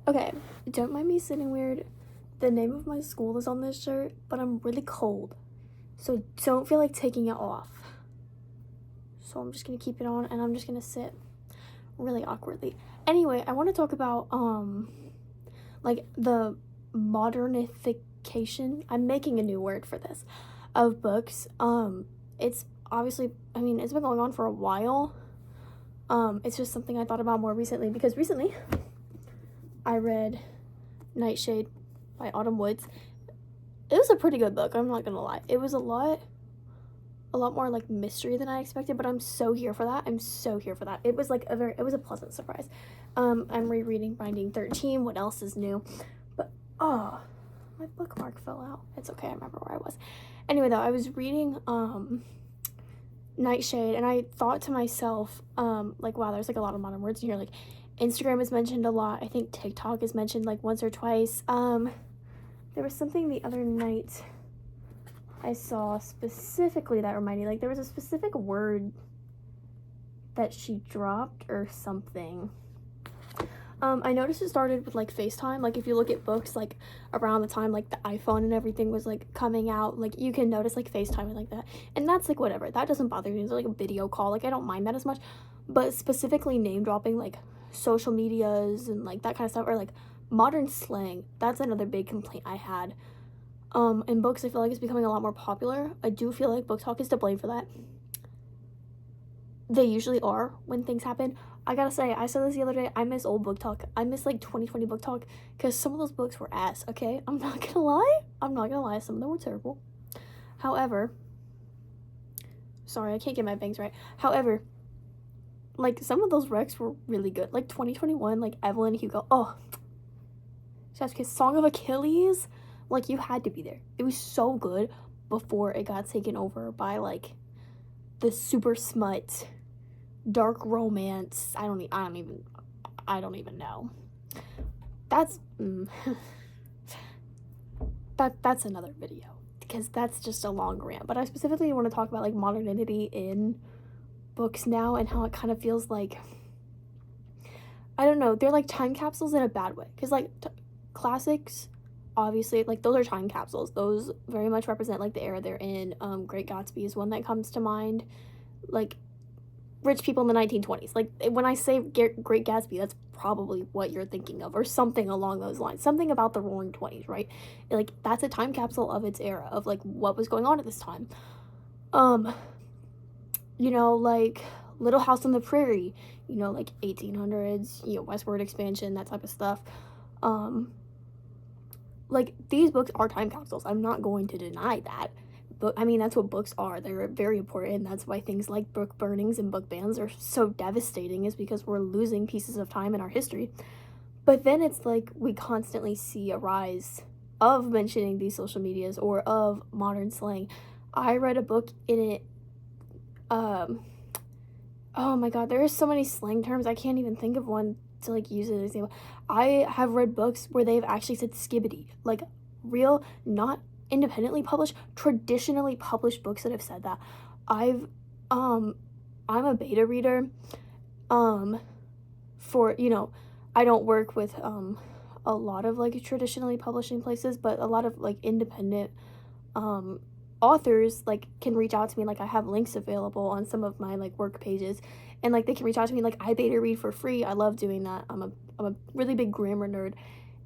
Okay, don't mind me sitting weird. The name of my school is on this shirt, but I'm really cold. So don't feel like taking it off. So I'm just gonna keep it on and I'm just gonna sit really awkwardly. Anyway, I want to talk about like the modernification. I'm making a new word for this of books. It's obviously, I mean, it's been going on for a while. It's just something I thought about more recently because recently I read Nightshade by Autumn Woods. It was a pretty good book, I'm not gonna lie. It was a lot more like mystery than I expected, but I'm so here for that. I'm so here for that. It was like it was a pleasant surprise. I'm rereading Binding 13. What else is new? But my bookmark fell out. It's okay, I remember where I was. Anyway though, I was reading Nightshade and I thought to myself, like, wow, there's like a lot of modern words in here. Like Instagram is mentioned a lot. I think TikTok is mentioned like once or twice. There was something the other night I saw specifically that reminded me, like there was a specific word that she dropped or something. I noticed it started with like FaceTime. Like if you look at books, like around the time like the iPhone and everything was like coming out, like you can notice like FaceTime and like that. And that's like whatever. That doesn't bother me. It's like a video call. Like I don't mind that as much. But specifically name dropping like social medias and like that kind of stuff, or like modern slang, that's another big complaint I had. In books, I feel like it's becoming a lot more popular. I do feel like Book Talk is to blame for that. They usually are when things happen. I gotta say, I said this the other day, I miss old Book Talk. I miss like 2020 Book Talk because some of those books were ass, okay? I'm not gonna lie. Some of them were terrible. However, sorry, I can't get my bangs right. However, like some of those recs were really good. Like 2021, like Evelyn Hugo. Oh, Chef's Kiss, Song of Achilles. Like you had to be there. It was so good before it got taken over by like the super smut dark romance. I don't even know. That's that's another video because that's just a long rant. But I specifically want to talk about like modernity in books now and how it kind of feels like, I don't know, they're like time capsules in a bad way. Because like classics, obviously, like those are time capsules. Those very much represent like the era they're in. Great Gatsby is one that comes to mind. Like rich people in the 1920s. Like when I say Great Gatsby, that's probably what you're thinking of, or something along those lines. Something about the Roaring 20s, right? Like that's a time capsule of its era, of like what was going on at this time. You know, like Little House on the Prairie, you know, like 1800s, you know, westward expansion, that type of stuff. Like these books are time capsules. I'm not going to deny that. But I mean, that's what books are. They're very important. That's why things like book burnings and book bans are so devastating, is because we're losing pieces of time in our history. But then it's like we constantly see a rise of mentioning these social medias or of modern slang. I read a book in it. Oh my god, there are so many slang terms. I can't even think of one to like use as an example. I have read books where they've actually said skibbity, like real, not independently published, traditionally published books that have said that. I've I'm a beta reader for, you know, I don't work with a lot of like traditionally publishing places, but a lot of like independent authors like can reach out to me. Like I have links available on some of my like work pages, and like they can reach out to me. Like I beta read for free. I love doing that. I'm a really big grammar nerd,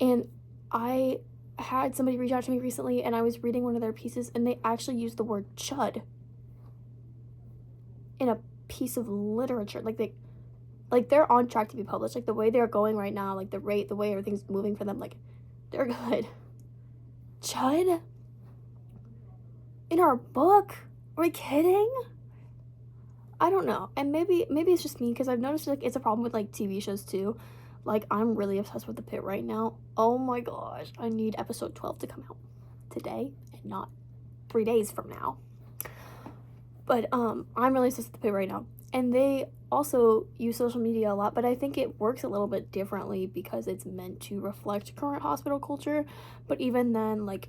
and I had somebody reach out to me recently, and I was reading one of their pieces, and they actually used the word chud in a piece of literature. Like they're on track to be published. Like the way they're going right now, like the rate, the way everything's moving for them, like they're good. Chud in our book? Are we kidding? I don't know. And maybe it's just me, because I've noticed like it's a problem with like TV shows too. Like I'm really obsessed with The Pit right now. Oh my gosh, I need episode 12 to come out today and not 3 days from now. But I'm really obsessed with The Pit right now. And they also use social media a lot, but I think it works a little bit differently because it's meant to reflect current hospital culture. But even then, like,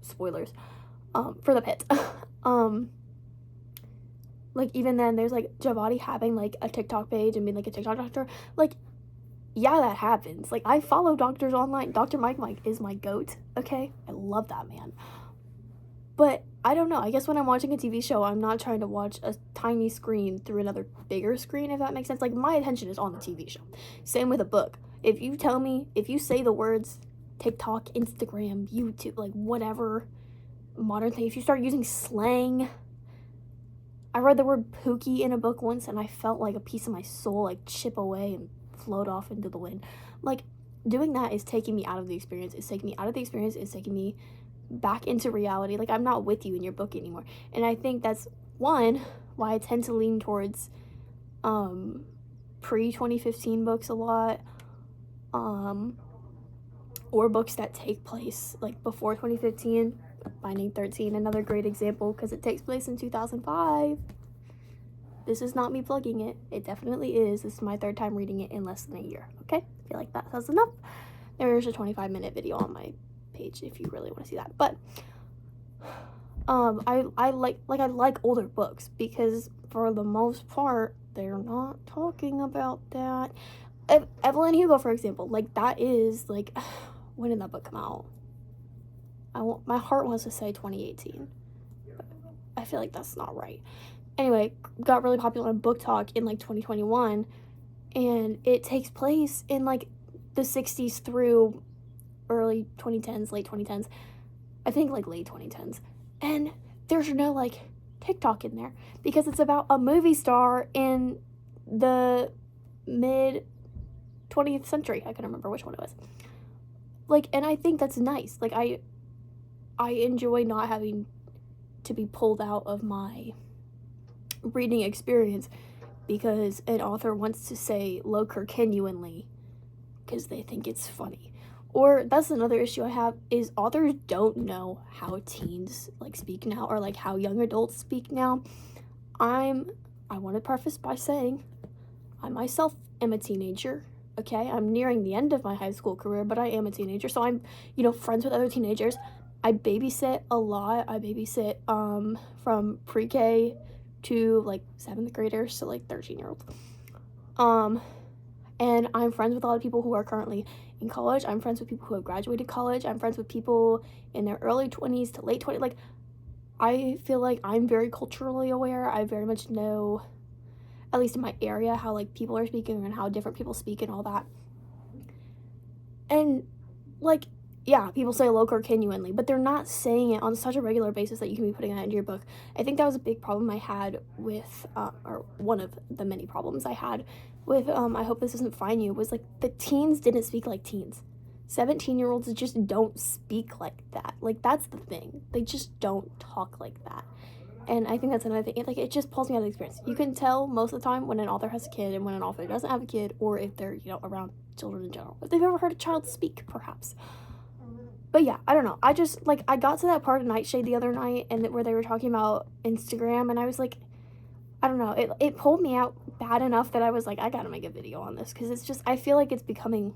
spoilers for The Pit. Like even then there's like Javadi having like a TikTok page and being like a TikTok doctor. Like yeah, that happens. Like, I follow doctors online. Dr. Mike is my goat, okay? I love that man. But I don't know. I guess when I'm watching a TV show, I'm not trying to watch a tiny screen through another bigger screen, if that makes sense. Like, my attention is on the TV show. Same with a book. If you say the words TikTok, Instagram, YouTube, like, whatever, modern thing, if you start using slang, I read the word pookie in a book once, and I felt like a piece of my soul, like, chip away and float off into the wind. Like, doing that is taking me out of the experience. It's taking me back into reality. Like, I'm not with you in your book anymore. And I think that's one why I tend to lean towards pre-2015 books a lot, or books that take place like before 2015. Binding 13, another great example, because it takes place in 2005. This is not me plugging it. It definitely is. This is my third time reading it in less than a year. Okay, I feel like that says enough. There's a 25-minute video on my page if you really want to see that. But I like older books, because for the most part they're not talking about that. Evelyn Hugo, for example, like, that is like, when did that book come out? My heart wants to say 2018, but I feel like that's not right. Anyway, got really popular on Book Talk in like 2021, and it takes place in like the 60s through early 2010s, late 2010s. I think like late 2010s. And there's no like TikTok in there, because it's about a movie star in the mid 20th century. I couldn't remember which one it was. Like, and I think that's nice. Like, I enjoy not having to be pulled out of my reading experience because an author wants to say Loker genuinely because they think it's funny. Or that's another issue I have, is authors don't know how teens like speak now, or like how young adults speak now. I want to preface by saying I myself am a teenager. Okay, I'm nearing the end of my high school career, but I am a teenager, so I'm, friends with other teenagers. I babysit a lot. I babysit from pre-K to like 7th graders to like 13-year-olds. And I'm friends with a lot of people who are currently in college. I'm friends with people who have graduated college. I'm friends with people in their early 20s to late 20s. Like, I feel like I'm very culturally aware. I very much know, at least in my area, how like people are speaking and how different people speak and all that. And like, yeah, people say Loker genuinely, but they're not saying it on such a regular basis that you can be putting that into your book. I think that was a big problem I had with, or one of the many problems I had with, I hope this doesn't fine you, was like the teens didn't speak like teens. 17-year-olds just don't speak like that. Like, that's the thing. They just don't talk like that. And I think that's another thing. Like, it just pulls me out of the experience. You can tell most of the time when an author has a kid and when an author doesn't have a kid, or if they're, around children in general. If they've ever heard a child speak, perhaps. But yeah, I don't know. I just, like, I got to that part of Nightshade the other night and where they were talking about Instagram, and I was like, I don't know. It pulled me out bad enough that I was like, I gotta make a video on this, because it's just, I feel like it's becoming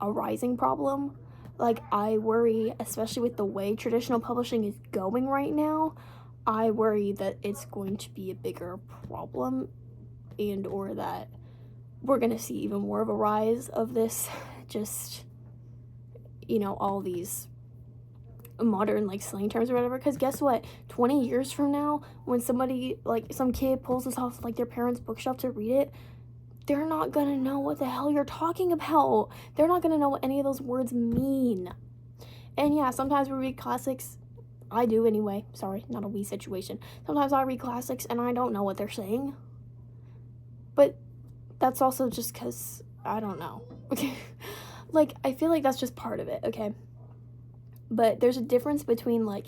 a rising problem. Like, I worry, especially with the way traditional publishing is going right now, I worry that it's going to be a bigger problem, and or that we're going to see even more of a rise of this, just, all these modern, like, slang terms or whatever. Because guess what? 20 years from now, when somebody, like, some kid pulls this off, like, their parents' bookshelf to read it, they're not going to know what the hell you're talking about. They're not going to know what any of those words mean. And yeah, sometimes we read classics. I do anyway. Sorry, not a we situation. Sometimes I read classics and I don't know what they're saying. But that's also just because, I don't know. Like, I feel like that's just part of it, okay? But there's a difference between, like,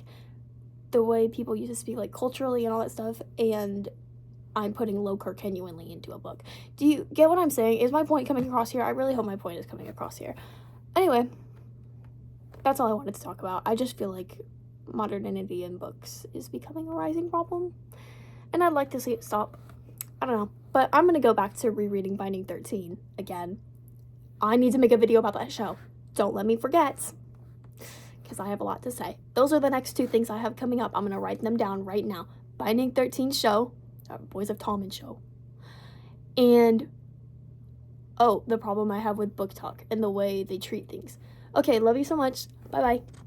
the way people used to speak, like, culturally and all that stuff, and I'm putting Loker genuinely into a book. Do you get what I'm saying? Is my point coming across here? I really hope my point is coming across here. Anyway, that's all I wanted to talk about. I just feel like modernity in books is becoming a rising problem, and I'd like to see it stop. I don't know, but I'm gonna go back to rereading Binding 13 again. I need to make a video about that show. Don't let me forget, because I have a lot to say. Those are the next 2 things I have coming up. I'm gonna write them down right now. Binding 13 show, Boys of Tommen show, and oh, the problem I have with book talk and the way they treat things. Okay, love you so much. Bye bye.